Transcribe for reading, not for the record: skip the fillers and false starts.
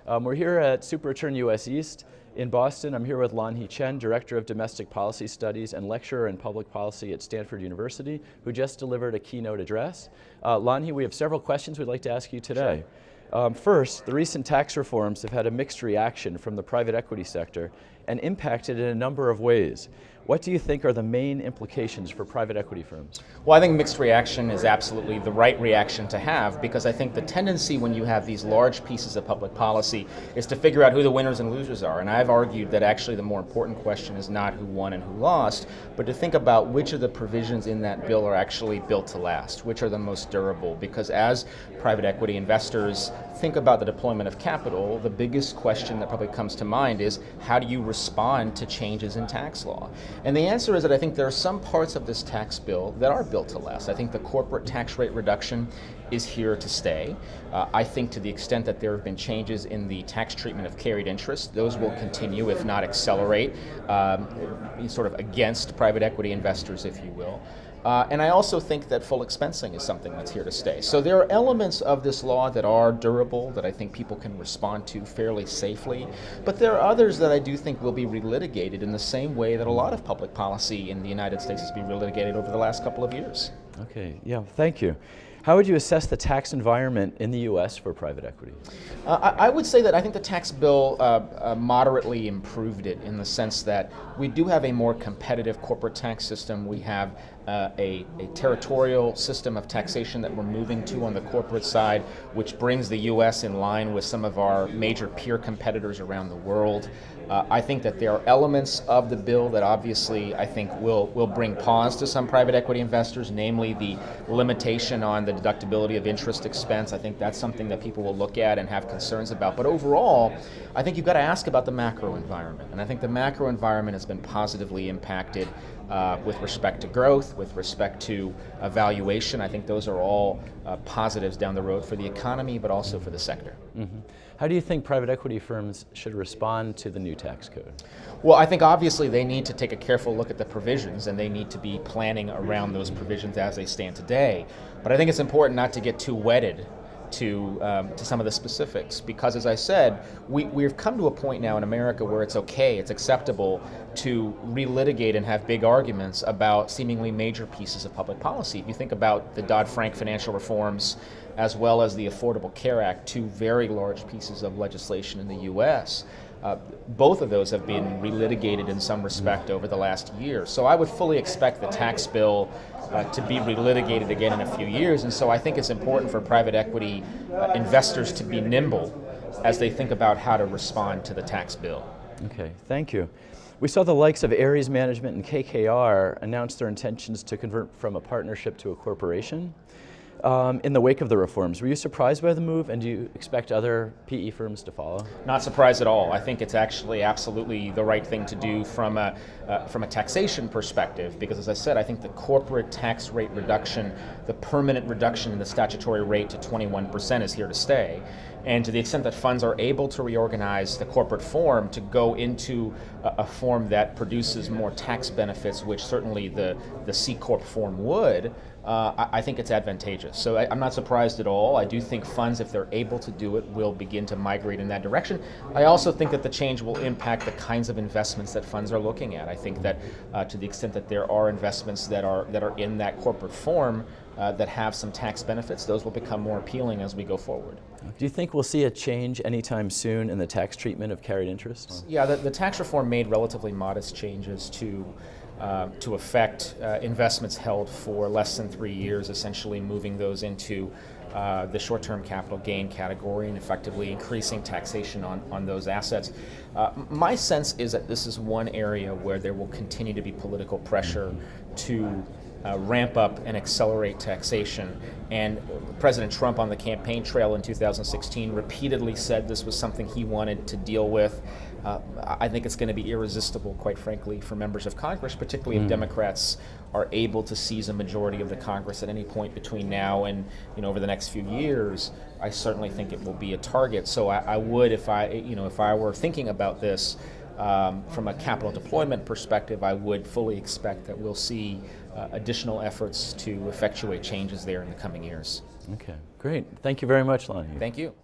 We're here at Super Return US East in Boston. I'm here with Lanhee Chen, Director of Domestic Policy Studies and Lecturer in Public Policy at Stanford University, who just delivered a keynote address. Lanhee, we have several questions we'd like to ask you today. First, the recent tax reforms have had a mixed reaction from the private equity sector and impacted in a number of ways. What do you think are the main implications for private equity firms? Well, I think mixed reaction is absolutely the right reaction to have, because I think the tendency when you have these large pieces of public policy is to figure out who the winners and losers are. And I've argued that actually the more important question is not who won and who lost, but to think about which of the provisions in that bill are actually built to last, which are the most durable. Because as private equity investors think about the deployment of capital, the biggest question that probably comes to mind is how do you respond to changes in tax law? And the answer is that I think there are some parts of this tax bill that are built to last. I think the corporate tax rate reduction is here to stay. I think to the extent that there have been changes in the tax treatment of carried interest, those will continue, if not accelerate, sort of against private equity investors, if you will. And I also think that full expensing is something that's here to stay. So there are elements of this law that are durable, that I think people can respond to fairly safely, but there are others that I do think will be relitigated in the same way that a lot of public policy in the United States has been relitigated over the last couple of years. Okay, yeah, thank you. How would you assess the tax environment in the U.S. for private equity? I would say that I think the tax bill moderately improved it in the sense that we do have a more competitive corporate tax system. We have a territorial system of taxation that we're moving to on the corporate side, which brings the U.S. in line with some of our major peer competitors around the world. I think that there are elements of the bill that obviously I think will bring pause to some private equity investors, namely the limitation on the deductibility of interest expense. I think that's something that people will look at and have concerns about. But overall, I think you've got to ask about the macro environment. And I think the macro environment has been positively impacted with respect to growth, with respect to valuation. I think those are all positives down the road for the economy, but also for the sector. Mm-hmm. How do you think private equity firms should respond to the new tax code? Well, I think obviously they need to take a careful look at the provisions, and they need to be planning around those provisions as they stand today. But I think it's important not to get too wedded to some of the specifics, because as I said, we've come to a point now in America where it's okay, it's acceptable to relitigate and have big arguments about seemingly major pieces of public policy. If you think about the Dodd-Frank financial reforms as well as the Affordable Care Act, two very large pieces of legislation in the U.S., both of those have been relitigated in some respect over the last year. So I would fully expect the tax bill to be relitigated again in a few years. And so I think it's important for private equity investors to be nimble as they think about how to respond to the tax bill. Okay, thank you. We saw the likes of Ares Management and KKR announce their intentions to convert from a partnership to a corporation. In the wake of the reforms, were you surprised by the move, and do you expect other PE firms to follow? Not surprised at all. I think it's actually absolutely the right thing to do from a taxation perspective, because as I said, I think the corporate tax rate reduction, the permanent reduction in the statutory rate to 21% is here to stay. And to the extent that funds are able to reorganize the corporate form to go into a form that produces more tax benefits, which certainly the C Corp form would, I think it's advantageous. So I'm not surprised at all. I do think funds, if they're able to do it, will begin to migrate in that direction. I also think that the change will impact the kinds of investments that funds are looking at. I think that to the extent that there are investments that are in that corporate form that have some tax benefits, those will become more appealing as we go forward. Do you think we'll see a change anytime soon in the tax treatment of carried interest? Yeah, the tax reform made relatively modest changes to affect investments held for less than 3 years, essentially moving those into the short-term capital gain category and effectively increasing taxation on those assets. My sense is that this is one area where there will continue to be political pressure to ramp up and accelerate taxation. And President Trump on the campaign trail in 2016 repeatedly said this was something he wanted to deal with. I think it's going to be irresistible, quite frankly, for members of Congress, particularly if Democrats are able to seize a majority of the Congress at any point between now and over the next few years. I certainly think it will be a target. So I would, if I were thinking about this from a capital deployment perspective, I would fully expect that we'll see additional efforts to effectuate changes there in the coming years. Okay, great. Thank you very much, Lanhee. Thank you.